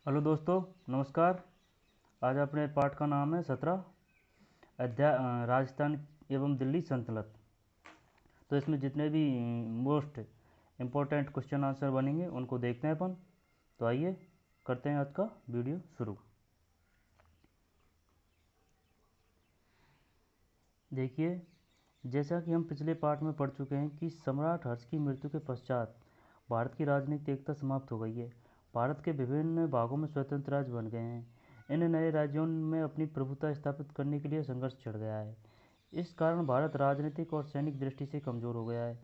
Hello दोस्तों, नमस्कार। आज अपने पाठ का नाम है 17 अध्याय राजस्थान एवं दिल्ली सल्तनत। तो इसमें जितने भी मोस्ट इम्पोर्टेंट क्वेश्चन आंसर बनेंगे उनको देखते हैं अपन। तो आइए करते हैं आज का वीडियो शुरू। देखिए, जैसा कि हम पिछले पार्ट में पढ़ चुके हैं कि सम्राट हर्ष की मृत्यु के पश्चात भारत की राजनीतिक एकता समाप्त हो गई है। भारत के विभिन्न भागों में स्वतंत्र राज्य बन गए हैं। इन नए राज्यों में अपनी प्रभुता स्थापित करने के लिए संघर्ष छिड़ गया है। इस कारण भारत राजनीतिक और सैनिक दृष्टि से कमज़ोर हो गया है।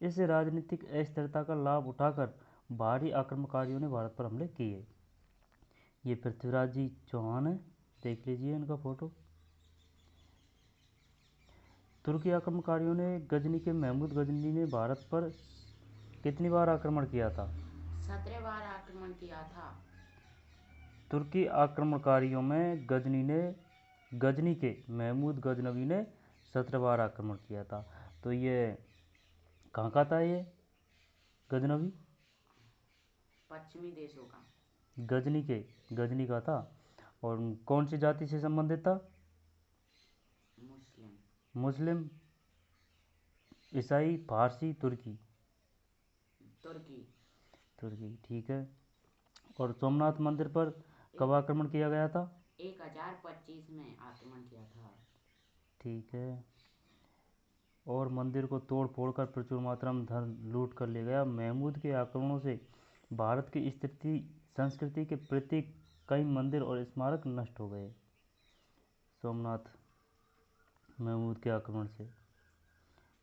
इस राजनीतिक अस्थिरता का लाभ उठाकर बाहरी आक्रमणकारियों ने भारत पर हमले किए। ये पृथ्वीराज जी चौहान है, देख लीजिए इनका फोटो। तुर्की आक्रमणकारियों ने गजनी के महमूद गजनी ने भारत पर कितनी बार आक्रमण किया था? 17 बार आक्रमण किया था। तुर्की आक्रमणकारियों में गजनी के महमूद गजनवी ने 17 बार आक्रमण किया था। तो ये कहाँ का था ये गजनवी? पश्चिमी देशों का। गजनी का था। और कौन सी जाति से संबंधित था? मुस्लिम। मुस्लिम, ईसाई, फारसी, तुर्की? तुर्की। तुर्की, ठीक है। और सोमनाथ मंदिर पर कब आक्रमण किया गया था? 1025 में आक्रमण किया था। ठीक है। और मंदिर को तोड़ फोड़ कर प्रचुर मात्रा में धन लूट कर ले गया। महमूद के आक्रमणों से भारत की स्थिति संस्कृति के प्रतीक कई मंदिर और स्मारक नष्ट हो गए। सोमनाथ महमूद के आक्रमण से।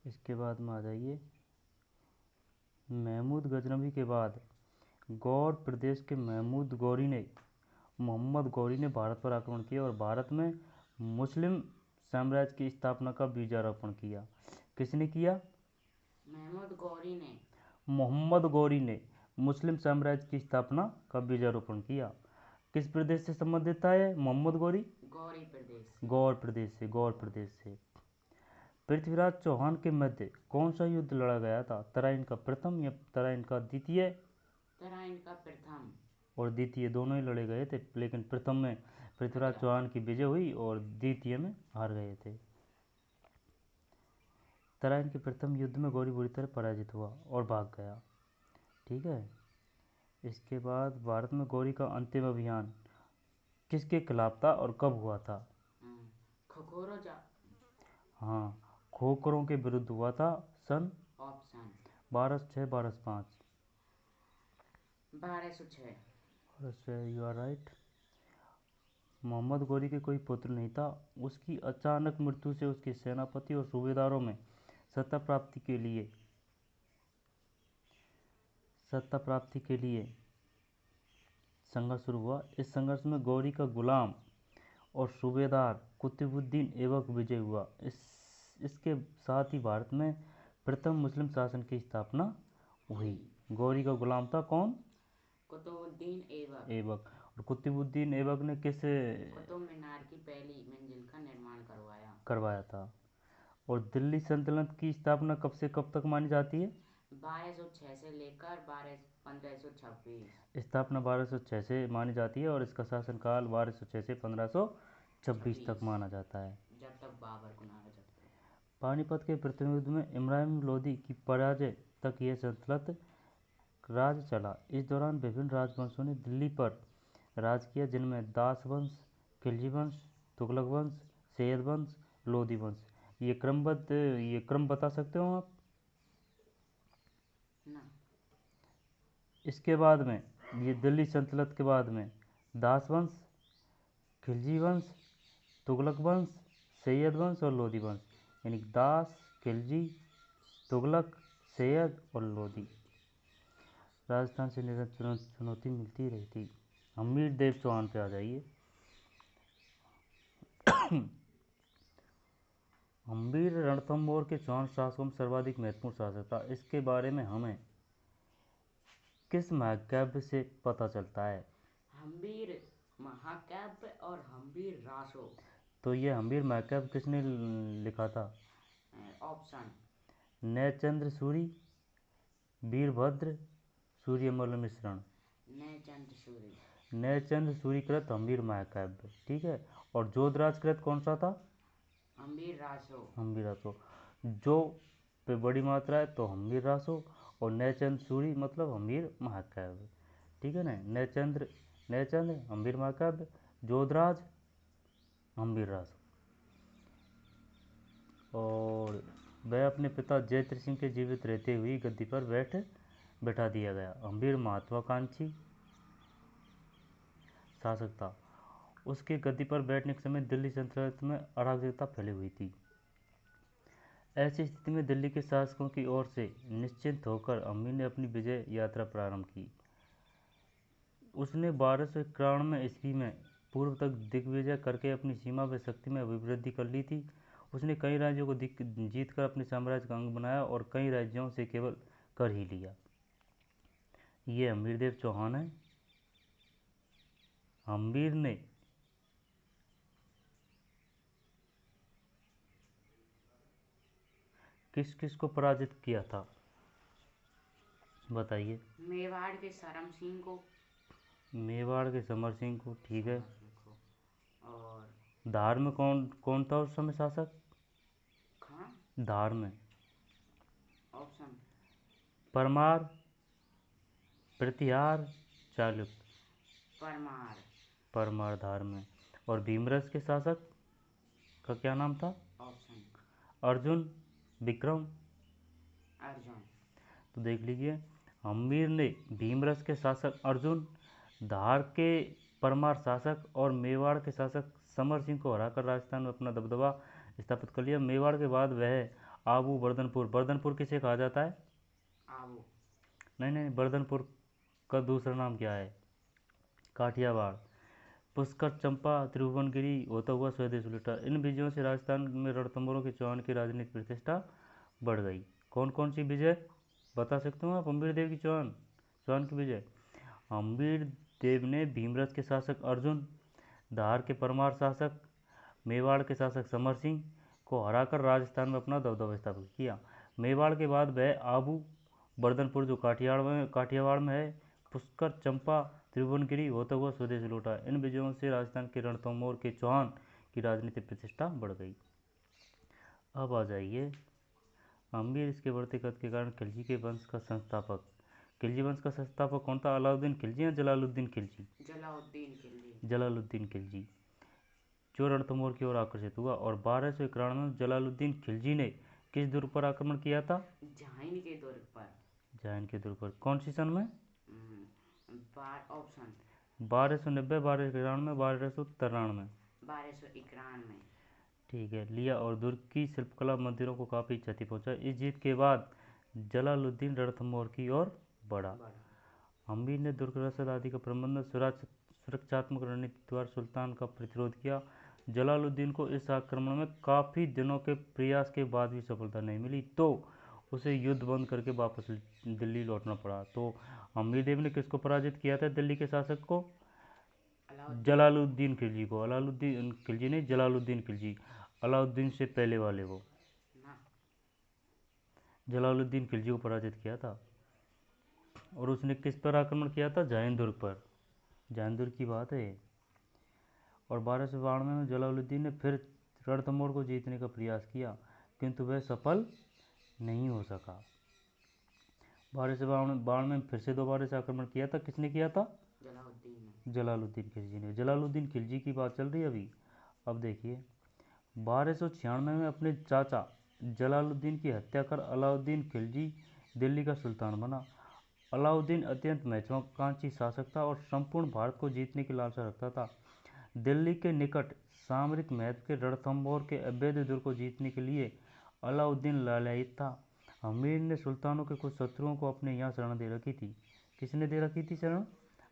इसके बाद में आ जाइए, महमूद गजनवी के बाद गौर प्रदेश के मोहम्मद गौरी ने भारत पर आक्रमण किया और भारत में मुस्लिम साम्राज्य की स्थापना का बीजारोपण किया। किसने किया? महमूद गौरी ने। मोहम्मद गौरी ने मुस्लिम साम्राज्य की स्थापना का बीजारोपण किया। किस प्रदेश से संबंधित था ये मोहम्मद गौरी? गौरी प्रदेश से। गौर प्रदेश से। पृथ्वीराज चौहान के मध्य कौन सा युद्ध लड़ा गया था? तराइन का प्रथम या तराइन का द्वितीय? तराइन का प्रथम और द्वितीय दोनों ही लड़े गए थे, लेकिन प्रथम में पृथ्वीराज चौहान की विजय हुई और द्वितीय में हार गए थे। तराइन के प्रथम युद्ध में गौरी बुरी तरह पराजित हुआ और भाग गया। ठीक है। इसके बाद भारत में गौरी का अंतिम अभियान किसके खिलाफ था और कब हुआ था? खखोरो जा। हाँ, खोखरों के विरुद्ध हुआ था। सन ऑप्शन 1206 1205। 1206। 1206, you are right. मोहम्मद गौरी के कोई पुत्र नहीं था। उसकी अचानक मृत्यु से उसके सेनापति और सूबेदारों में सत्ता प्राप्ति के लिए संघर्ष शुरू हुआ। इस संघर्ष में गौरी का गुलाम और सूबेदार कुतुबुद्दीन ऐबक विजय हुआ। इसके साथ ही भारत में प्रथम मुस्लिम शासन की स्थापना हुई। गौरी का गुलाम था कौन? कुतुबुद्दीन ऐबक। ऐबक। और कुतुबुद्दीन ऐबक ने किस कुतुब मीनार की पहली मंजिल का निर्माण करवाया था? और दिल्ली सल्तनत की स्थापना कब से कब तक मानी जाती है? 1206 से लेकर 1526। स्थापना 1206 से मानी जाती है और इसका शासनकाल 1206 से 1526 तक माना जाता है, जब तक बाबर को ना जब पानीपत के प्रथम युद्ध में इब्राहिम लोदी की पराजय तक यह सल्तनत राज चला। इस दौरान विभिन्न राजवंशों ने दिल्ली पर राज किया, जिनमें दास वंश, खिलजी वंश, तुगलक वंश, सैयद वंश, लोदी वंश। ये क्रम बता सकते हो आप? ना। इसके बाद में ये दिल्ली सल्तनत के बाद में दास वंश, खिलजी वंश, तुगलक वंश, सैयद वंश और लोदी वंश, यानी दास, खिलजी, तुगलक, सैयद और लोदी। राजस्थान से निरंतर चुनौती मिलती रही थी। हमीर देव चौहान पे आ जाइए। हम्बीर रणथंभौर के चौहान शासकों में सर्वाधिक महत्वपूर्ण शासक था। इसके बारे में हमें किस महाकाव्य से पता चलता है? हम्बीर महाकाव्य और हम्बीर रासो। तो ये हम्बीर महाकाव्य किसने लिखा था? ऑप्शन नयचंद्र सूरी, वीरभद्र, सूर्यमल मिश्रण। नयचंद्र सूरी। नयचंद सूरीकृत हम्बीर महाकाव्य, ठीक है। और जोधराज कृत कौन सा था? हम्बीर रासो। हम्बीर रासो। जो पे बड़ी मात्रा है तो हम्बीर रासो, और नयचंद सूरी मतलब हम्बीर महाकाव्य, ठीक है ना। नयचंद हम्बीर महाकाव्य, जोधराज हम्बीर रासो। और वह अपने पिता जयद्रथ सिंह के जीवित रहते हुए गद्दी पर बैठा दिया गया। हम्बीर महत्वाकांक्षी शासक था। उसके गद्दी पर बैठने के समय दिल्ली सल्तनत में अराजकता फैली हुई थी। ऐसी स्थिति में दिल्ली के शासकों की ओर से निश्चिंत होकर हम्बीर ने अपनी विजय यात्रा प्रारंभ की। उसने 1291 ईस्वी में पूर्व तक दिग्विजय करके अपनी सीमा व शक्ति में अभिवृद्धि कर ली थी। उसने कई राज्यों को जीतकर अपने साम्राज्य का अंग बनाया और कई राज्यों से केवल कर ही लिया। ये हम्बीर देव चौहान है। हम्बीर ने किस किस को पराजित किया था, बताइए। मेवाड़ के सरम सिंह को। मेवाड़ के समर सिंह को, ठीक है। और धार में कौन कौन था उस समय शासक? कहाँ? धार में ऑप्शन परमार, प्रतिहार, चालुक्य। परमार। परमार धार में। और भीमरस के शासक का क्या नाम था? ऑप्शन अर्जुन, विक्रम। अर्जुन। तो देख लीजिए, हम्बीर ने भीमरस के शासक अर्जुन, धार के परमार शासक और मेवाड़ के शासक समर सिंह को हराकर राजस्थान में अपना दबदबा स्थापित कर लिया। मेवाड़ के बाद वह आबू, बर्दनपुर किसे कहा जाता है? आबू। नहीं, बर्दनपुर का दूसरा नाम क्या है? काठियावाड़। पुष्कर, चंपा, त्रिभुवनगिरी होता हुआ स्वदेश लौटा। इन विजयों से राजस्थान में रणथंभौरों के चौहान की राजनीतिक प्रतिष्ठा बढ़ गई। कौन कौन सी विजय बता सकते हो आप? हम्बीर देव की चौहान की विजय। हम्बीर देव ने भीमरस के शासक अर्जुन, धार के परमार शासक, मेवाड़ के शासक समर सिंह को हराकर राजस्थान में अपना दबदबा स्थापित किया। मेवाड़ के बाद वह आबू, बर्दनपुर जो काठियावाड़ में है, पुष्कर, चंपा, त्रिभुवनगिरी होता हुआ स्वदेश लौटा। इन विजयों से राजस्थान के रणथंभौर के चौहान की राजनीतिक प्रतिष्ठा बढ़ गई। अब आ जाइए, हम्बीर इसके बढ़ते कद के कारण खिलजी के वंश का संस्थापक। खिलजी वंश का संस्थापक कौन था? अलाउद्दीन खिलजी या जलालुद्दीन खिलजी? जलालुद्दीन खिलजी, जो रणथंभौर की ओर आकर्षित हुआ। और 1291 में जलालुद्दीन खिलजी ने किस दुर्ग पर आक्रमण किया था? जाइन के दुर्ग पर। जाइन के दुर्ग पर। कौन सी सन में? ऑप्शन 1290, 1291, 1293। 1291। ठीक है, लिया। और दुर्ग की शिल्पकला मंदिरों को काफ़ी क्षति पहुंचा। इस जीत के बाद जलालुद्दीन रणथंभौर की ओर बढ़ा। हम्बीर ने दुर्ग रसद आदि का प्रबंधन सुरक्षात्मक रणनीति द्वारा सुल्तान का प्रतिरोध किया। जलालुद्दीन को इस आक्रमण में काफ़ी दिनों के प्रयास के बाद भी सफलता नहीं मिली, तो उसे युद्ध बंद करके वापस दिल्ली लौटना पड़ा। तो हम्बीर देव ने किसको पराजित किया था? दिल्ली के शासक को, जलालुद्दीन खिलजी को। अलाउद्दीन खिलजी नहीं, जलालुद्दीन खिलजी, अलाउद्दीन से पहले वाले को। जलालुद्दीन खिलजी को पराजित किया था। और उसने किस पर आक्रमण किया था? जाइन दुर्ग पर। जाइन दुर्ग की बात है। और 1292 में जलालुद्दीन ने फिर रणथंभौर को जीतने का प्रयास किया, किंतु वह सफल नहीं हो सका। 1292 में फिर से दोबारा से आक्रमण किया था। किसने किया था? जलालुद्दीन खिलजी ने। जलालुद्दीन खिलजी की बात चल रही है अभी। अब देखिए, 1296 में अपने चाचा जलालुद्दीन की हत्या कर अलाउद्दीन खिलजी दिल्ली का सुल्तान बना। अलाउद्दीन अत्यंत महत्वाकांक्षी शासक था और संपूर्ण भारत को जीतने की लालसा रखता था। दिल्ली के निकट सामरिक महत्व के रणथंभौर के अवैध दुर्ग को जीतने के लिए अलाउद्दीन लालायित था। हम्बीर ने सुल्तानों के कुछ शत्रुओं को अपने यहाँ शरण दे रखी थी। किसने दे रखी थी शरण?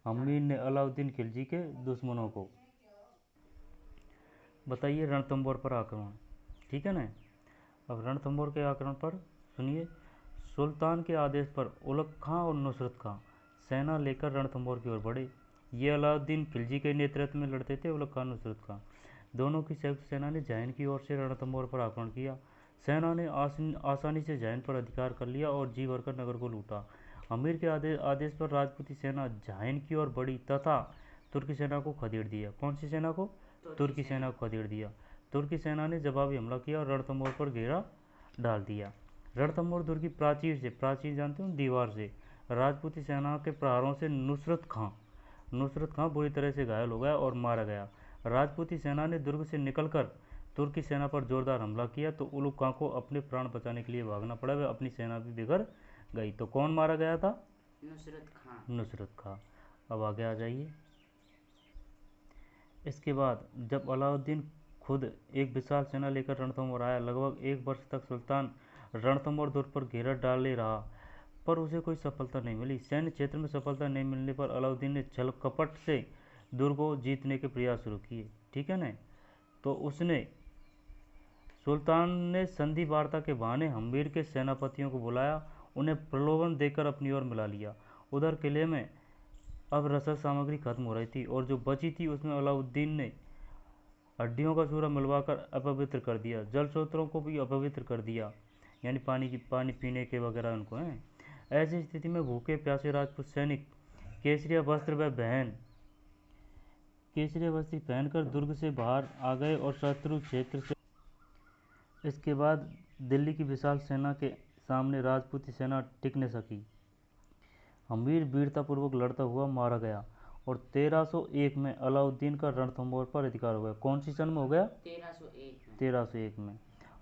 हम्बीर ने अलाउद्दीन खिलजी के दुश्मनों को। बताइए, रणथंभौर पर आक्रमण, ठीक है ना। अब रणथंभौर के आक्रमण पर सुनिए। सुल्तान के आदेश पर उलग खां और नुसरत खां सेना लेकर रणथंभौर की ओर बढ़े। ये अलाउद्दीन खिलजी के नेतृत्व में लड़ते थे। उलग खां, नुसरत खां दोनों की संयुक्त सेना ने जैन की ओर से रणथंभौर पर आक्रमण किया। सेना ने आसानी से जैन पर अधिकार कर लिया और जी भरकर नगर को लूटा। हम्बीर के आदेश पर राजपूती सेना जैन की ओर बढ़ी तथा तुर्की सेना को खदेड़ दिया। कौन सी सेना को? तुर्की सेना को खदेड़ दिया। तुर्की सेना ने जवाबी हमला किया और रणथंभौर पर घेरा डाल दिया। रणथंभौर दुर्ग की प्राचीर जानते हो, दीवार से राजपूती सेना के प्रहारों से नुसरत खां बुरी तरह से घायल हो गया और मारा गया। राजपूती सेना ने दुर्ग से निकलकर तुर्की सेना पर जोरदार हमला किया तो उलुग खां को अपने प्राण बचाने के लिए भागना पड़ा। वह अपनी सेना भी बिगड़ गई। तो कौन मारा गया था? नुसरत खां। अब आगे आ जाइए। इसके बाद जब अलाउद्दीन खुद एक विशाल सेना लेकर रणथंभौर आया, लगभग 1 वर्ष तक सुल्तान रणथंभौर दुर्ग पर घेरा डाले रहा, पर उसे कोई सफलता नहीं मिली। सैन्य क्षेत्र में सफलता नहीं मिलने पर अलाउद्दीन ने छल कपट से दुर्ग को जीतने के प्रयास शुरू किए। ठीक है ना? तो उसने सुल्तान ने संधि वार्ता के बहाने हम्मीर के सेनापतियों को बुलाया, उन्हें प्रलोभन देकर अपनी ओर मिला लिया। उधर किले में अब रसद सामग्री खत्म हो रही थी और जो बची थी उसमें अलाउद्दीन ने हड्डियों का चूरा मिलवाकर अपवित्र कर दिया। जल स्रोतों को भी अपवित्र कर दिया, यानी पानी पीने के वगैरह उनको हैं। ऐसी स्थिति में भूखे प्यासे राजपूत सैनिक केसरिया वस्त्र पहनकर दुर्ग से बाहर आ गए और शत्रु क्षेत्र से। इसके बाद दिल्ली की विशाल सेना के सामने राजपूती सेना टिक न सकी। हम्मीर वीरतापूर्वक लड़ता हुआ मारा गया और 1301 में अलाउद्दीन का रणथंभौर पर अधिकार हो गया। कौन सी सन में हो गया? 1301 में।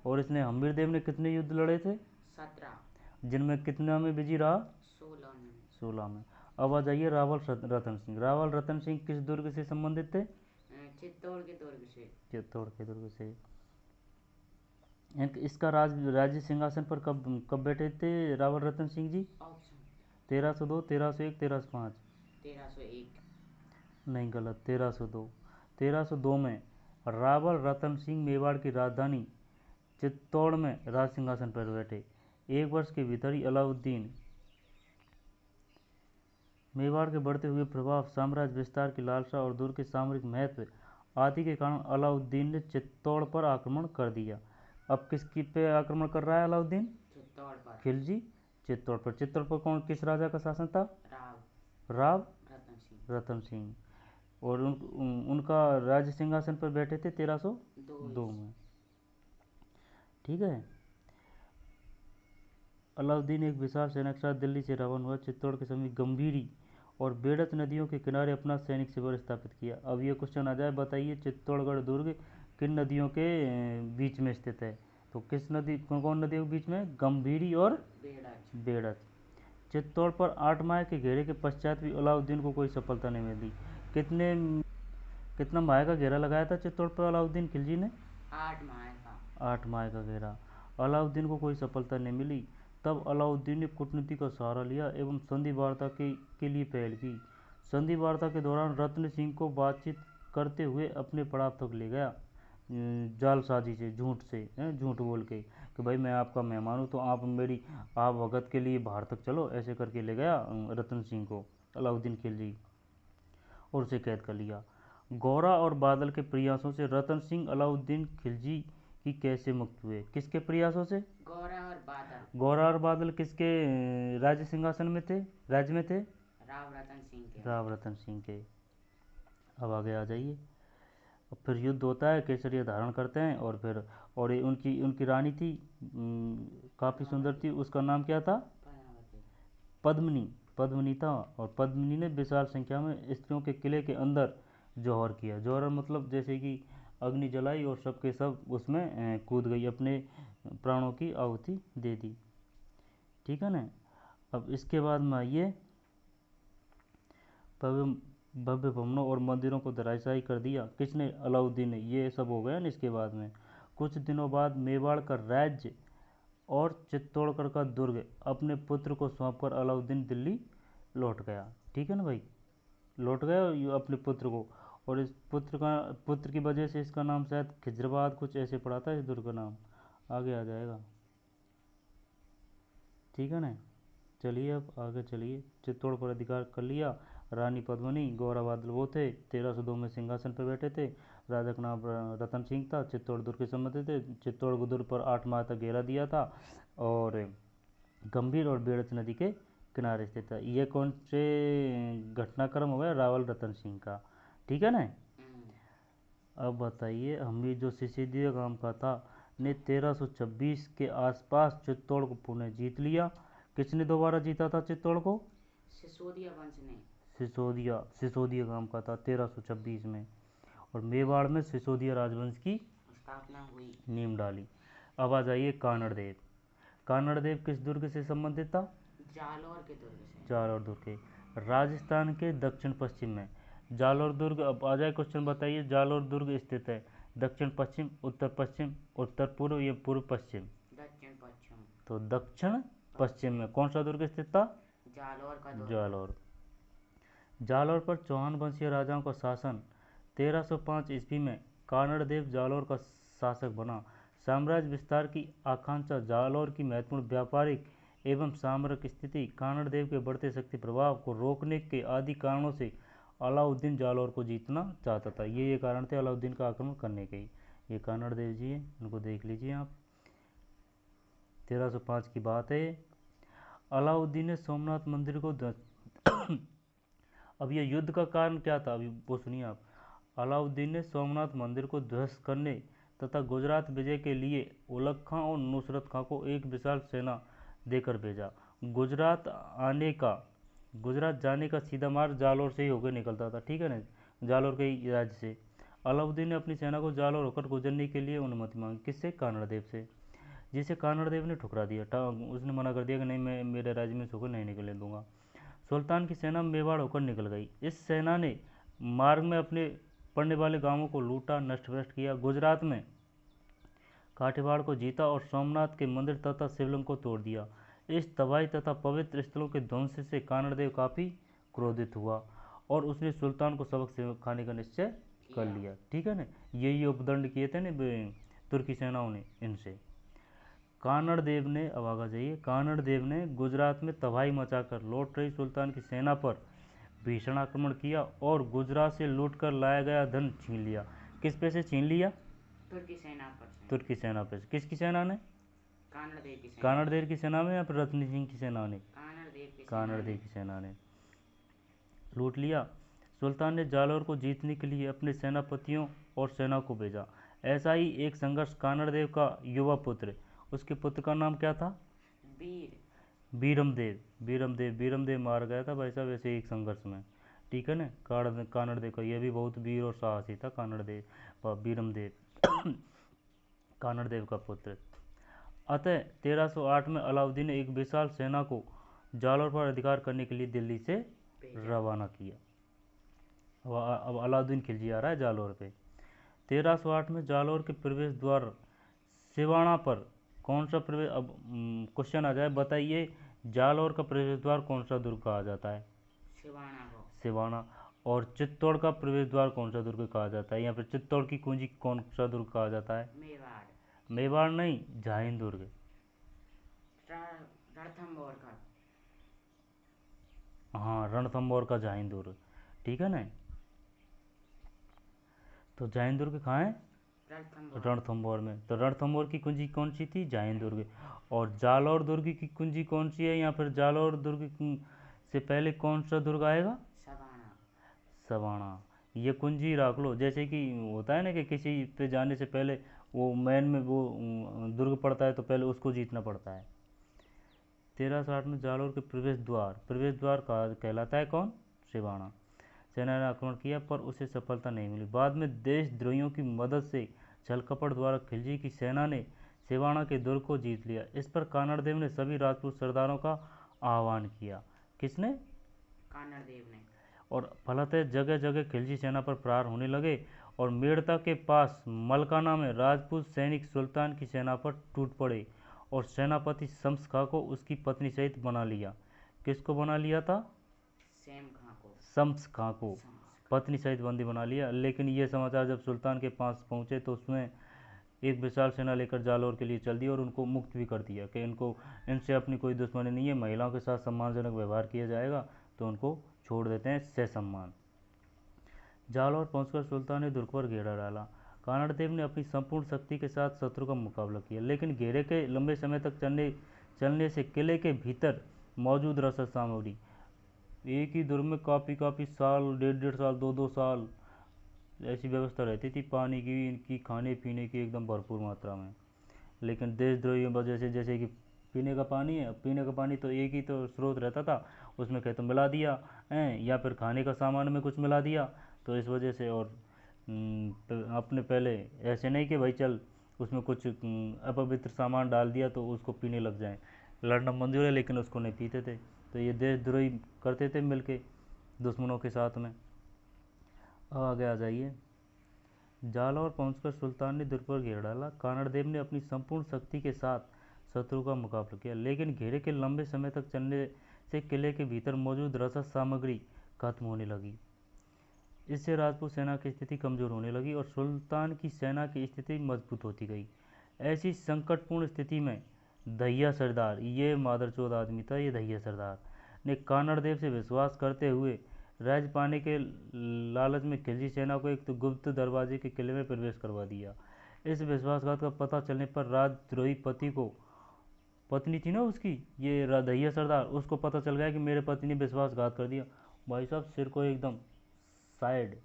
और इसने हम्मीर देव ने कितने युद्ध लड़े थे? 17, जिनमें कितना में विजयी रहा? 16 में। अब आ जाइए रावल रतन सिंह। रावल रतन सिंह किस दुर्ग से संबंधित थे? चित्तौड़ के दुर्ग से। इसका राज्य सिंहासन पर कब बैठे थे रावल रतन सिंह जी? 1302, 1301, 1305? 1301। नहीं, गलत। 1302। 1302 में रावल रतन सिंह मेवाड़ की राजधानी चित्तौड़ में राज सिंहासन पर बैठे। 1 वर्ष के भीतर ही अलाउद्दीन मेवाड़ के बढ़ते हुए प्रभाव, साम्राज्य विस्तार की लालसा और दुर्ग के सामरिक महत्व आदि के कारण अलाउद्दीन ने चित्तौड़ पर आक्रमण कर दिया। अब किसकी पे आक्रमण कर रहा है अलाउद्दीन? चित्तौड़ पर। खिलजी चित्तौड़ पर। चित्तौड़ पर किस राजा का शासन था? राव रतन सिंह। और उनका राज्य सिंहासन पर बैठे थे 1302 में। ठीक है। अलाउद्दीन एक विशाल सेना के साथ दिल्ली से रवाना हुआ। चित्तौड़ के समीप गंभीरी और बेड़त नदियों के किनारे अपना सैनिक शिविर स्थापित किया। अब ये क्वेश्चन आ जाए, बताइए चित्तौड़गढ़ दुर्ग किन नदियों के बीच में स्थित है? तो किस नदी, कौन नदियों के बीच में? गंभीरी और बेड़त। चित्तौड़ पर 8 माह के घेरे के पश्चात भी अलाउद्दीन को कोई सफलता नहीं मिली। कितना माह का घेरा लगाया था चित्तौड़ पर अलाउद्दीन खिलजी ने? 8 माह का घेरा। अलाउद्दीन को कोई सफलता नहीं मिली। तब अलाउद्दीन ने कूटनीति का सहारा लिया एवं संधि वार्ता के लिए पहल की। संधि वार्ता के दौरान रत्न सिंह को बातचीत करते हुए अपने पड़ाव तक ले गया, जालसाजी से, झूठ बोल के कि भाई मैं आपका मेहमान हूँ तो आप भगत के लिए बाहर तक चलो, ऐसे करके ले गया रतन सिंह को अलाउद्दीन खिलजी और उसे कैद कर लिया। गौरा और बादल के प्रयासों से रतन सिंह अलाउद्दीन खिलजी की कैसे मुक्त हुए? किसके प्रयासों से? गौरा और बादल किसके राज्य सिंहासन में थे, राज्य में थे? राव रतन सिंह के। अब आगे आ जाइए। अब फिर युद्ध होता है, केसरिया धारण करते हैं और फिर उनकी रानी थी, काफ़ी सुंदर थी, उसका नाम क्या था? पद्मिनी था। और पद्मिनी ने विशाल संख्या में स्त्रियों के किले के अंदर जौहर किया। जौहर मतलब जैसे कि अग्नि जलाई और सबके सब उसमें कूद गई, अपने प्राणों की आहुति दे दी। ठीक है ना? अब इसके बाद में आइए, भव्य भवनों और मंदिरों को धराशायी कर दिया। किसने? अलाउद्दीन ने। ये सब हो गया ना। इसके बाद में कुछ दिनों बाद मेवाड़ का राज्य और चित्तौड़गढ़ का दुर्ग अपने पुत्र को सौंपकर अलाउद्दीन दिल्ली लौट गया। ठीक है ना भाई? लौट गया अपने पुत्र को। और इस पुत्र की वजह से इसका नाम शायद खिजराबाद कुछ ऐसे पड़ा था इस दुर्ग का नाम, आगे आ जाएगा। ठीक है ना? चलिए अब आगे चलिए। चित्तौड़ पर अधिकार कर लिया। रानी पद्मिनी, गौरा बादल वो थे। 1302 में सिंहासन पर बैठे थे। राजा का नाम रतन सिंह था। चित्तौड़ दुर्ग के संबंधित थे। चित्तौड़ दुर्ग पर 8 माह तक घेरा दिया था और गंभीर और बेड़त नदी के किनारे स्थित था। यह कौन से घटनाक्रम हो गया? रावल रतन सिंह का। ठीक है ना। हम्म, अब बताइए, हमीद जो सिसोदिया गांव का था ने 1326 के आसपास चित्तौड़ को पुनः जीत लिया। किसने दोबारा जीता था चित्तौड़ को? सिसोदिया वंश ने सिसोदिया गांव का था 1326 में। और मेवाड़ में सिसोदिया राजवंश की स्थापना हुई। नींव डाली। अब आ जाइए कानड़ देव। कानड़ देव किस दुर्ग से संबंधित था? जालौर के दुर्ग से। जालौर दुर्ग के, राजस्थान के दक्षिण पश्चिम में जालौर दुर्ग। अब आ जाए क्वेश्चन, बताइए जालौर दुर्ग स्थित है दक्षिण पश्चिम, उत्तर पश्चिम, उत्तर पूर्व या पूर्व पश्चिम? दक्षिण पश्चिम। तो दक्षिण पश्चिम में कौन सा दुर्ग स्थित था? जालौर का दुर्ग। जालौर। जालौर पर चौहान वंशीय राजाओं का शासन 1305 ईस्वी में कानड़ देव जालौर का शासक बना। साम्राज्य विस्तार की आकांक्षा, जालौर की महत्वपूर्ण व्यापारिक एवं सामरिक स्थिति, कानड़ देव के बढ़ते शक्ति प्रभाव को रोकने के आदि कारणों से अलाउद्दीन जालौर को जीतना चाहता था। ये कारण थे अलाउद्दीन का आक्रमण करने के। ये कानड़ देव जी हैं, इनको देख लीजिए आप। 1305 की बात है। अलाउद्दीन ने सोमनाथ मंदिर को अब ये युद्ध का कारण क्या था, अभी वो सुनिए आप। अलाउद्दीन ने सोमनाथ मंदिर को ध्वस्त करने तथा गुजरात विजय के लिए उलग खां और नुसरत खां को एक विशाल सेना देकर भेजा। गुजरात जाने का सीधा मार्ग जालौर से ही होकर निकलता था, ठीक है ना, जालौर के ही राज्य से। अलाउद्दीन ने अपनी सेना को जालौर होकर गुजरने के लिए अनुमति मांगी। किससे? कानड़ देव से, जिसे कानड़ देव ने ठुकरा दिया। उसने मना कर दिया कि नहीं, मैं मेरे राज्य में से होकर नहीं निकलने दूंगा। सुल्तान की सेना मेवाड़ होकर निकल गई। इस सेना ने मार्ग में अपने पड़ने वाले गांवों को लूटा, नष्ट भ्रष्ट किया, गुजरात में काठियावाड़ को जीता और सोमनाथ के मंदिर तथा शिवलिंग को तोड़ दिया। इस तबाही तथा पवित्र स्थलों के ध्वंस से कानड़ देव काफ़ी क्रोधित हुआ और उसने सुल्तान को सबक सिखाने का निश्चय कर लिया, ठीक है ना। यही उपदंड किए थे ना तुर्की सेनाओं ने इनसे। कानड़ देव ने, अब आगे जाइए, कानड़ देव ने गुजरात में तबाही मचाकर लौट रही सुल्तान की सेना पर भीषण आक्रमण किया और गुजरात से लूटकर लाया गया धन छीन लिया। किस पे से छीन लिया? तुर्की सेना पर से। तुर्की सेना पे से। किसकी सेना ने? कानड़ देव की सेना। कानड़ देव की सेना में या फिर रत्नी सिंह की सेना ने? कानड़ देव की कानड़ देव की सेना ने लूट लिया। सुल्तान ने जालौर को जीतने के लिए अपने सेनापतियों और सेना को भेजा। ऐसा ही एक संघर्ष कानड़ देव का युवा पुत्र, उसके पुत्र का नाम क्या था? वीरमदेव मार गया था भाई साहब ऐसे एक संघर्ष में, ठीक है ना। कानड़ देव का, यह भी बहुत वीर और साहसी था कानड़ देव, वीरमदेव कानड़ देव का पुत्र। अतः 1308 में अलाउद्दीन ने एक विशाल सेना को जालौर पर अधिकार करने के लिए दिल्ली से रवाना किया। अब अलाउद्दीन खिलजी आ रहा है जालौर पे। 1308 में जालौर के प्रवेश द्वार सिवाना पर कौन सा प्रवेश, अब क्वेश्चन आ जाए, बताइए जालौर का प्रवेश द्वार कौन सा दुर्ग कहा जाता है? सिवाना। और चित्तौड़ का प्रवेश द्वार कौन सा दुर्ग कहा जाता है, या फिर चित्तौड़ की कुंजी कौन सा दुर्ग कहा जाता है? मेवाड़ नहीं, जाहिन दुर्ग। हाँ, रणथंभौर का जाहिन दुर्ग, ठीक है ना। तो जाहिन दुर्ग कहाँ है? रणथंभौर में। तो रणथंभौर की कुंजी कौन सी थी? जाहिन दुर्ग। और जालौर दुर्ग की कुंजी कौन सी है, या फिर जालौर दुर्ग से पहले कौन सा दुर्ग आएगा? सवाना। ये कुंजी रख लो, जैसे कि होता है ना कि किसी पे जाने से पहले वो मैन में वो दुर्ग पड़ता है तो पहले उसको जीतना पड़ता है। 1308 में जालौर के प्रवेश द्वार कहलाता है कौन? सिवाना। सेना ने आक्रमण किया पर उसे सफलता नहीं मिली। बाद में देशद्रोहियों की मदद से छलकपट द्वारा खिलजी की सेना ने सिवाना के दुर्ग को जीत लिया। इस पर कानड़ देव ने सभी राजपूत सरदारों का आह्वान किया। किसने? कानड़ देव ने। और फलतः जगह जगह खिलजी सेना पर प्रहार होने लगे और मेड़ता के पास मलकाना में राजपूत सैनिक सुल्तान की सेना पर टूट पड़े और सेनापति शम्स खां को उसकी पत्नी सहित बना लिया। किसको बना लिया था? शम्स खां को पत्नी सहित बंदी बना लिया। लेकिन ये समाचार जब सुल्तान के पास पहुंचे तो उसने एक विशाल सेना लेकर जालौर के लिए चल दिया और उनको मुक्त भी कर दिया कि इनसे अपनी कोई दुश्मनी नहीं है, महिलाओं के साथ सम्मानजनक व्यवहार किया जाएगा तो उनको छोड़ देते हैं ससम्मान। जालौर पहुंचकर सुल्तान ने दुर्ग पर घेरा डाला। कानड़ देव ने अपनी संपूर्ण शक्ति के साथ शत्रु का मुकाबला किया, लेकिन घेरे के लंबे समय तक चलने से किले के भीतर मौजूद रसद सामग्री, एक ही दुर्ग में काफ़ी साल, 1.5 साल, 2 साल ऐसी व्यवस्था रहती थी, पानी की, इनकी, खाने पीने की एकदम भरपूर मात्रा में। लेकिन देशद्रोहियों की वजह से, जैसे कि पीने का पानी है, पीने का पानी तो एक ही तो स्रोत रहता था, उसमें कहीं तो मिला दिया है, या फिर खाने का सामान में कुछ मिला दिया, तो इस वजह से। और अपने पहले ऐसे नहीं कि भाई चल उसमें कुछ अपवित्र सामान डाल दिया तो उसको पीने लग जाए, लड़ना मंजूर है लेकिन उसको नहीं पीते थे। तो ये देशद्रोही करते थे मिलके दुश्मनों के साथ में। अब आगे आ जाइए। जालौर पहुंचकर सुल्तान ने दुर्ग पर घेर डाला। कानड़देव ने अपनी संपूर्ण शक्ति के साथ शत्रु का मुकाबला किया, लेकिन घेरे के लंबे समय तक चलने से किले के भीतर मौजूद रसद सामग्री खत्म होने लगी। इससे राजपूत सेना की स्थिति कमजोर होने लगी और सुल्तान की सेना की स्थिति मजबूत होती गई। ऐसी संकटपूर्ण स्थिति में दहिया सरदार, ये मादरचोद आदमी था, ये दहिया सरदार ने कानड़देव से विश्वास करते हुए राज्य पाने के लालच में खिलजी सेना को एक तो गुप्त दरवाजे के किले में प्रवेश करवा दिया। इस विश्वासघात का पता चलने पर राजद्रोही पति को, पत्नी थी ना उसकी, ये दहिया सरदार, उसको पता चल गया कि मेरे पति ने विश्वासघात कर दिया। भाई साहब सिर को एकदम साइड।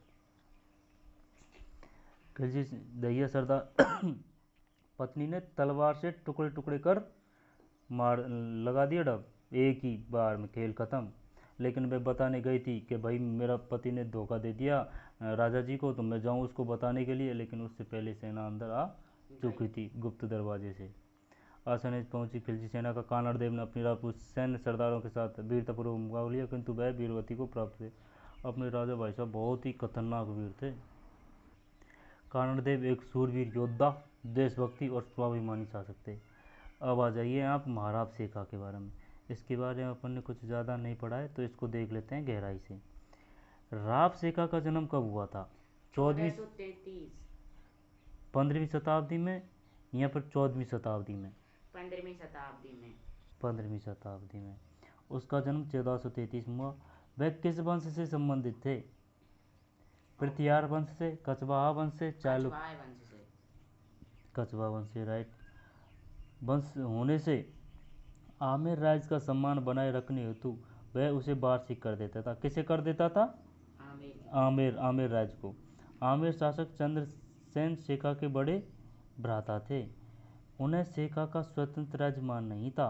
खिलजी दहिया सरदार पत्नी ने तलवार से टुकड़े टुकड़े कर मार लगा दिया डब, एक ही बार में खेल खत्म। लेकिन वह बताने गई थी कि भाई मेरा पति ने धोखा दे दिया राजा जी को, तो मैं जाऊँ उसको बताने के लिए, लेकिन उससे पहले सेना अंदर आ चुकी थी गुप्त दरवाजे से। आसानी से पहुंची खिलजी सेना का कानड़देव ने अपनी राजपूत सैन्य सरदारों के साथ वीरतापूर्वक मुकाबला लिया, किंतु वह वीरवती को प्राप्त हुए। अपने राजा भाई साहब बहुत ही खतरनाक वीर थे। कानड़देव एक सूरवीर योद्धा, देशभक्ति और स्वाभिमानी शासक थे। अब आ जाइए आप महाराव शेखा के बारे में। इसके बारे में अपन ने कुछ ज़्यादा नहीं पढ़ा है, तो इसको देख लेते हैं गहराई से। राव शेखा का जन्म कब हुआ था? 1433। 15वीं शताब्दी में या फिर 14वीं शताब्दी में? 15वीं शताब्दी में। 15वीं शताब्दी में उसका जन्म 1433 में हुआ। वह किस वंश से संबंधित थे? पृथ्वियार वंश से, कछवाहा वंश से, चालुक्य कछवाहा वंश से। कछवाहा वंश से, राइट। वंश होने से आमेर राज्य का सम्मान बनाए रखने हेतु वह उसे वार्षिक कर देता था। किसे कर देता था? आमेर। आमेर राज्य को। आमेर शासक चंद्रसेन शेखा के बड़े भ्राता थे। उन्हें शेखा का स्वतंत्र राज्य मान नहीं था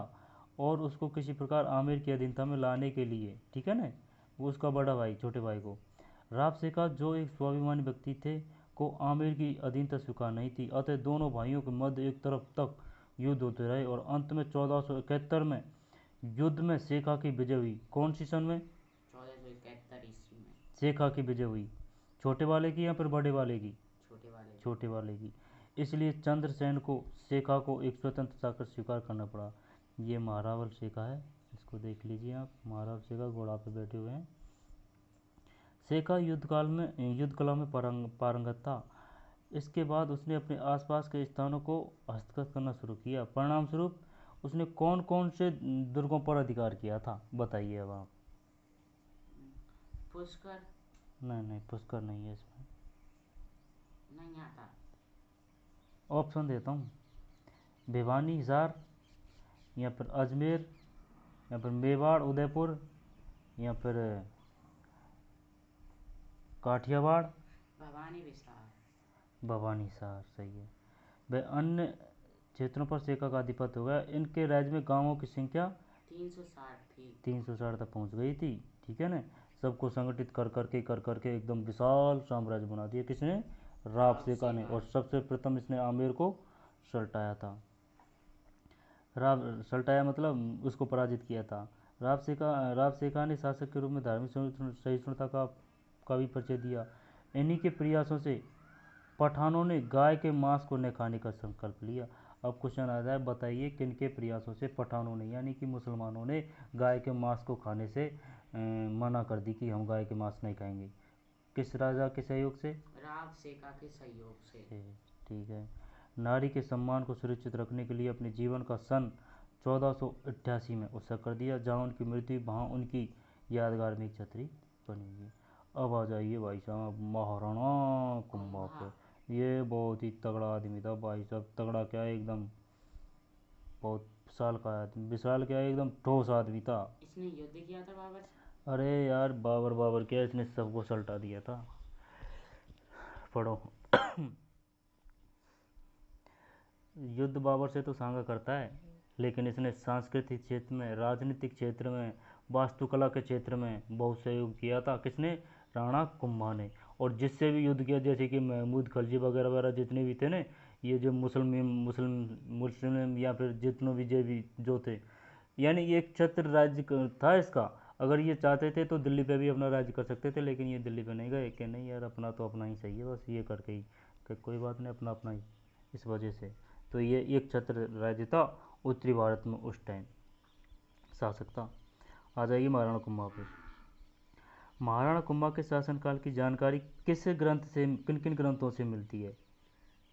और उसको किसी प्रकार आमेर की अधीनता में लाने के लिए, ठीक है ना, वो उसका बड़ा भाई, छोटे भाई को, राव शेखा जो एक स्वाभिमानी व्यक्ति थे, को आमेर की अधीनता स्वीकार नहीं थी। अतः दोनों भाइयों के मध्य एक तरफ तक युद्ध होते रहे और अंत में 1471 में युद्ध में शेखा की विजय हुई। कौन सी सन में? 1471 ईस्वी में। शेखा की विजय हुई। छोटे वाले की या फिर बड़े वाले की? छोटे वाले की। इसलिए चंद्रसेन को शेखा को एक स्वतंत्र शासक स्वीकार करना पड़ा। ये महारावल शेखा है, इसको देख लीजिए आप। महारावल शेखा घोड़ा पे बैठे हुए हैं। शेखा युद्ध कला में पारंगत था। इसके बाद उसने अपने आसपास के स्थानों को हस्तगत करना शुरू किया। परिणाम स्वरूप उसने कौन कौन से दुर्गों पर अधिकार किया था, बताइए अब आप। पुष्कर। नहीं, पुष्कर नहीं है इसमें। नहीं आता। ऑप्शन देता हूँ। भिवानी, हिसार, या फिर अजमेर, या फिर मेवाड़, उदयपुर, या फिर काठियावाड़। भवानी विस्तार। भवानी हिसार सही है। वह अन्य क्षेत्रों पर शेखा का आधिपत्य हो गया। इनके राज्य में गांवों की संख्या 360 थी। 360 तक पहुंच गई थी, ठीक है ना। सबको संगठित कर करके एकदम विशाल साम्राज्य बना दिया। किसने? राव शेखा ने। और सबसे प्रथम इसने आमेर को सल्टाया था। सल्टाया मतलब उसको पराजित किया था। राव शेखा ने शासक के रूप में धार्मिक सहिष्णुता का भी परिचय दिया। इन्हीं के प्रयासों से पठानों ने गाय के मांस को न खाने का संकल्प लिया। अब क्वेश्चन आ जाए, बताइए किन के प्रयासों से पठानों ने, यानी कि मुसलमानों ने, गाय के मांस को खाने से मना कर दी कि हम गाय के मांस नहीं खाएंगे? किस राजा के सहयोग से? राव शेखा के सहयोग से। ठीक है। नारी के सम्मान को सुरक्षित रखने के लिए अपने जीवन का सन 1488 में उत्सर्ग कर दिया। जहाँ उनकी मृत्यु वहाँ उनकी यादगार में एक छतरी बनी हुई है। अब आ जाइए भाई साहब महाराणा कुंभा पे। ये बहुत ही तगड़ा आदमी था भाई साहब। तगड़ा क्या है, एकदम बहुत विशाल का आदमी, विशाल क्या है, एकदम ठोस आदमी था। इसने युद्ध किया था बाबर से। अरे यार बाबर क्या, इसने सबको सल्टा दिया था। पढ़ो। युद्ध बाबर से तो सांगा करता है, लेकिन इसने सांस्कृतिक क्षेत्र में, राजनीतिक क्षेत्र में, वास्तुकला के क्षेत्र में बहुत सहयोग किया था। किसने? राणा कुंभा ने। और जिससे भी युद्ध किया, जैसे कि महमूद खलजी वगैरह वगैरह जितने भी थे ना, ये जो मुस्लिम या फिर जितने भी जो थे, यानी ये एक छत्र राज्य था इसका। अगर ये चाहते थे तो दिल्ली पे भी अपना राज्य कर सकते थे, लेकिन ये दिल्ली पे नहीं गए कि नहीं यार, अपना तो अपना ही सही है, बस ये करके ही कि कोई बात नहीं, अपना अपना ही। इस वजह से तो ये एक छत्र राज्य था उत्तरी भारत में उस टाइम, शासक था। आ जाइए महाराणा कुंभा पे। महाराणा कुंभा के शासनकाल की जानकारी किस ग्रंथ से, किन किन ग्रंथों से मिलती है,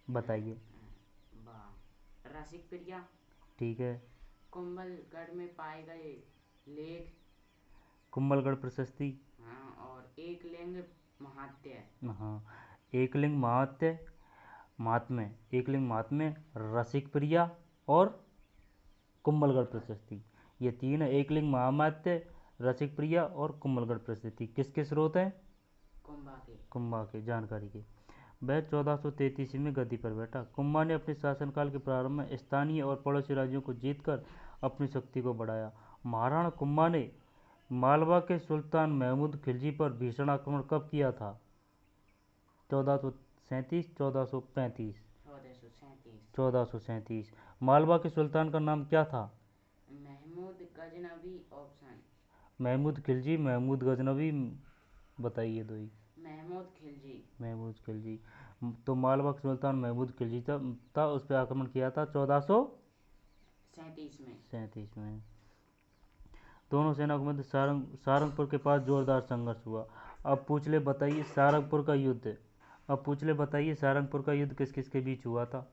बताइए। रसिक प्रिया, ठीक है। कुंभलगढ़ में पाए गए लेख, कुंभलगढ़ प्रशस्ति। हाँ, और एक लिंग महात्य। हाँ, एकलिंग महात्य, महात्म्य, एकलिंग महात्म्य, रसिक प्रिया और कुंभलगढ़ प्रशस्ति, ये तीन है। एकलिंग महामात्य, रसिक प्रिया और कुंभलगढ़ प्रशस्ति किसके स्रोत हैं? कुंभा के जानकारी के। वह 1433 में गद्दी पर बैठा। कुंभा ने अपने शासनकाल के प्रारंभ में स्थानीय और पड़ोसी राज्यों को जीतकर अपनी शक्ति को बढ़ाया। महाराणा कुंभा ने मालवा के सुल्तान महमूद खिलजी पर भीषण आक्रमण कब किया था? 1437, 1435? 1437। मालवा के सुल्तान का नाम क्या था? महमूद गजनवी। ऑप्शन महमूद खिलजी, महमूद गजनवी, बताइए दो ही। महमूद खिलजी। महमूद खिलजी। तो मालवा के सुल्तान महमूद खिलजी था उस पर आक्रमण किया था 1437 में। दोनों सेना के मध्य सारंगपुर के पास जोरदार संघर्ष हुआ। अब पूछ ले बताइए सारंगपुर का युद्ध, अब पूछ ले बताइए सारंगपुर का युद्ध किस किस के बीच हुआ था?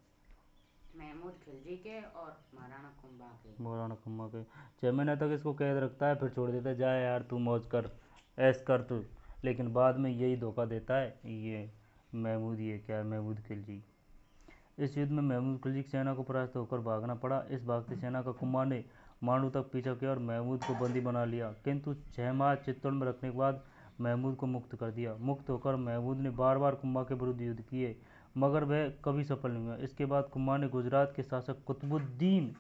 महमूद खिलजी के और महाराणा कुंभा के। महाराणा कुंभा के। 6 महीने तक इसको कैद रखता है, फिर छोड़ देता है, जा यार तू मौज कर, ऐश कर तू, लेकिन बाद में यही धोखा देता है ये महमूद, ये क्या है, महमूद खिलजी। इस युद्ध में महमूद खिलजी की सेना को परास्त होकर भागना पड़ा। इस भागती सेना का कुंभा ने मांडू तक पीछा किया और महमूद को बंदी बना लिया, किंतु 6 माह चित्तौड़ में रखने के बाद महमूद को मुक्त कर दिया। मुक्त होकर महमूद ने बार बार कुंभा के विरुद्ध युद्ध किए, मगर वह कभी सफल नहीं हुआ। इसके बाद कुंभा ने गुजरात के शासक कुतुबुद्दीन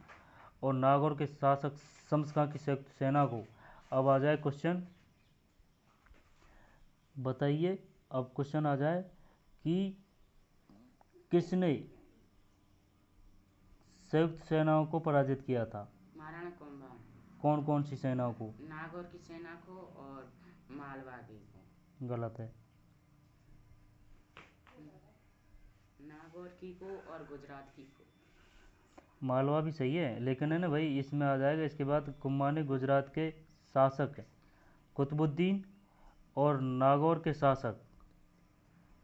और नागौर के शासक शम्स खां की संयुक्त सेना को, अब आ जाए क्वेश्चन, बताइए अब क्वेश्चन आ जाए कि किसने संयुक्त सेनाओं को पराजित किया था? महाराणा कुंभा। कौन कौन सी सेनाओं को? नागौर की सेना को और मालवा की को। गलत है। नागौर की को और गुजरात की को। मालवा भी सही है, लेकिन है ना भाई, इसमें आ जाएगा इसके बाद कुंभा ने गुजरात के शासक कुतुबुद्दीन और नागौर के शासक,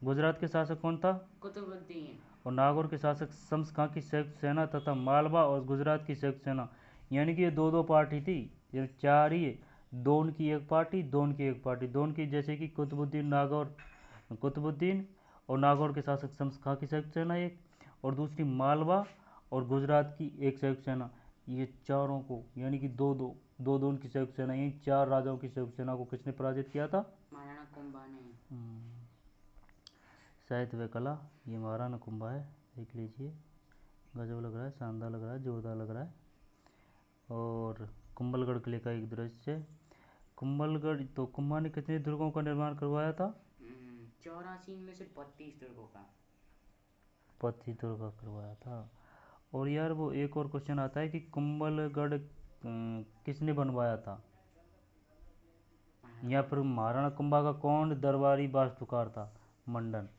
गुजरात के शासक कौन था? कुतुबुद्दीन। और नागौर के शासक शम्स खां की संयुक्त सेना तथा मालवा और गुजरात की संयुक्त सेना, यानी कि ये दो दो पार्टी थी, ये चार ही, दोन की एक पार्टी, दोन की एक पार्टी, दोन की, जैसे कि कुतुबुद्दीन और नागौर के शासक शम्स खां की संयुक्त सेना एक, और दूसरी मालवा और गुजरात की एक संयुक्त सेना, ये चारों को, यानी कि दो दो दो दो उनकी संयुक्त सेना, यानी 4 राजाओं की संयुक्त सेना को किसने पराजित किया था? महाराणा कुंभा ने। साहित्य व कला, ये महाराणा कुंभा है, देख लीजिए, गजब लग रहा है, शानदार लग रहा है, जोरदार लग रहा है। और कुंभलगढ़ किले का एक दृश्य। कुंभलगढ़, तो कुंभा ने कितने दुर्गों का निर्माण करवाया था? 84 में से 32 दुर्गों का। 32 दुर्ग का करवाया था। और यार वो एक और क्वेश्चन आता है कि कुंभलगढ़ किसने बनवाया था, या फिर महाराणा कुंभा का कौन दरबारी वास्तुकार था? मंडन,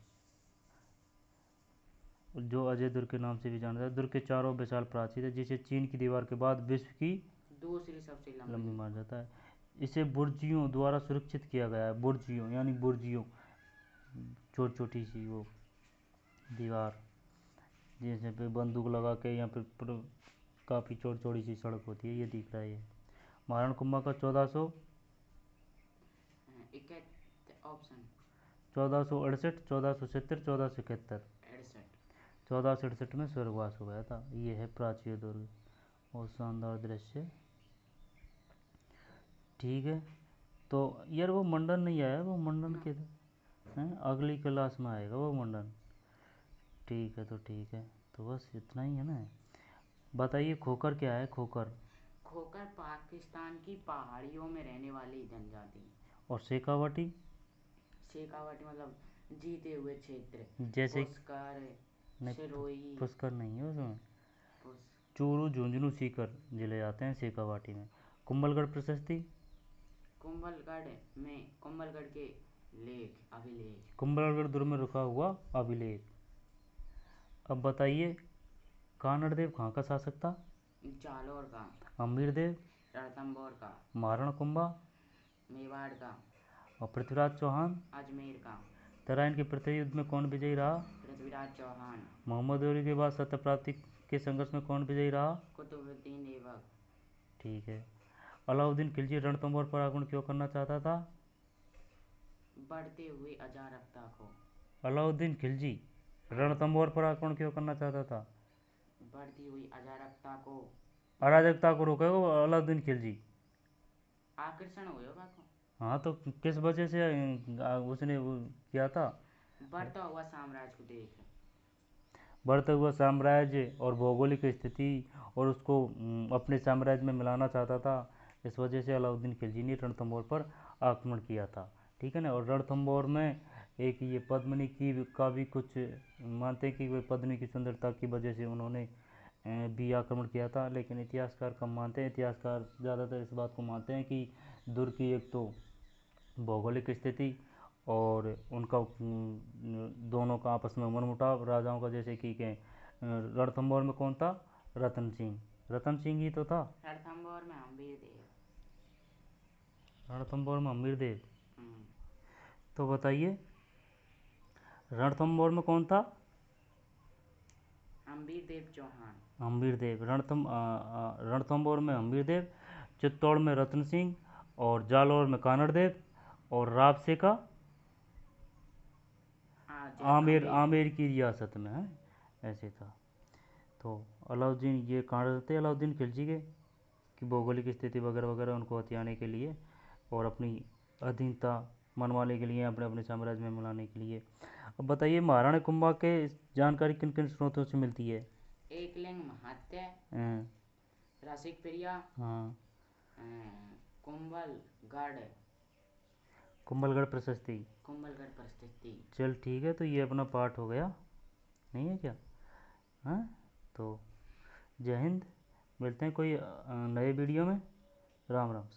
जो अजय दुर्ग के नाम से भी जाना जाता है। दुर्ग के चारों विशाल प्राचीर है, जिसे चीन की दीवार के बाद विश्व की दूसरी सबसे लंबी माना जाता है। इसे बुर्जियों द्वारा सुरक्षित किया गया है। बुर्जियों यानी बुर्जियों, छोटी छोटी सी वो दीवार, जैसे पे बंदूक लगा के, या फिर काफ़ी चौड़ी चौड़ी सी सड़क होती है, ये दिख रहा है। ये महाराणा कुंभा का 1468, 1470, 1471, 1468 में स्वर्गवास हो गया था। ये है प्राचीर दुर्ग, बहुत शानदार दृश्य। ठीक है, तो यार वो मंडन नहीं आया, वो मंडन के हैं, अगली क्लास में आएगा वो मुंडन। ठीक है, तो ठीक है, तो बस इतना ही है ना। बताइए खोकर क्या है, खोकर। खोकर पाकिस्तान की पहाड़ियों में रहने वाली जनजाति। और शेखावटी। शेखावटी मतलब जीते हुए क्षेत्र। जैसे पुष्कर, नहीं, सिरोही, पुष्कर नहीं है उसमें। पुस चूरू, झुंझुनू, सीकर जिले आते हैं शेखावाटी में। कुंभलगढ़ प्रशस्ति। कुंभलगढ़ में कुंभलगढ़ के लेख अभिलेख। कुंभलगढ़ दुर्ग में रुका हुआ अभिलेख। अब बताइए कानड़ देव कहाँ का शासक था। जालौर का। अमीर देव। रणथंभौर का। महाराणा कुंभा। मेवाड़ का। और पृथ्वीराज चौहान। अजमेर का। तराइन के पृथ्वी युद्ध में कौन विजयी रहा। पृथ्वीराज चौहान। मोहम्मद गौरी के बाद सत्य प्राप्ति के संघर्ष में कौन विजयी रहा। कुतुबुद्दीन ऐबक। ठीक है। अलाउद्दीन खिलजी रणथंभौर पर आक्रमण क्यों करना चाहता था। बढ़ते हुए अराजकता को। अलाउद्दीन खिलजी रणथंभौर पर आक्रमण क्यों करना चाहता था। बढ़ती हुई अराजकता को। अराजकता को रोकेगा अलाउद्दीन खिलजी। आकर्षण होगा को। हाँ, तो किस वजह से उसने वो किया था। बढ़ता हुआ साम्राज्य को देख। बढ़ता हुआ साम्राज्य और भौगोलिक स्थिति, और उसको अपने साम्राज्य में मिलाना चाहता था। इस वजह से अलाउद्दीन खिलजी ने रणथंभौर पर आक्रमण किया था। ठीक है ना। और रणथंभौर में एक ये पद्मिनी की का भी कुछ मानते हैं कि वे पद्मिनी की सुंदरता की वजह से उन्होंने भी आक्रमण किया था। लेकिन इतिहासकार कम मानते हैं। इतिहासकार ज़्यादातर इस बात को मानते हैं कि दुर्ग की एक तो भौगोलिक स्थिति और उनका दोनों का आपस में मनमुटाव राजाओं का, जैसे कि रणथंभौर में कौन था। रतन सिंह। रतन सिंह ही तो था। रणथंभौर में अम्बेर देव। रणथंभौर में अमीर देव। हम्म, तो बताइए रणथंभौर में कौन था। अम्बीर देव चौहान। अम्बीर देव। रणथंभौर में अम्बीर देव। चित्तौड़ में रतन सिंह। और जालौर में कानड़ देव। और राबसे का आमेर, अम्बेर। आमेर की रियासत में है, ऐसे था। तो अलाउद्दीन ये कारण थे अलाउद्दीन खिलजी के कि भौगोलिक स्थिति वगैरह वगैरह उनको हथियाने के लिए और अपनी अधीनता मनवाने के लिए, अपने अपने साम्राज्य में मिलाने के लिए। अब बताइए महाराणा कुंभा के जानकारी किन किन स्रोतों से मिलती है। एकलिंग महत्य। अं, रसिक प्रिया। हाँ। कुंभलगढ़। कुंभलगढ़ प्रशस्ति। कुंभलगढ़ प्रशस्ति। चल ठीक है, तो ये अपना पार्ट हो गया, नहीं है क्या। हाँ, तो जय हिंद। मिलते हैं कोई नए वीडियो में। राम राम।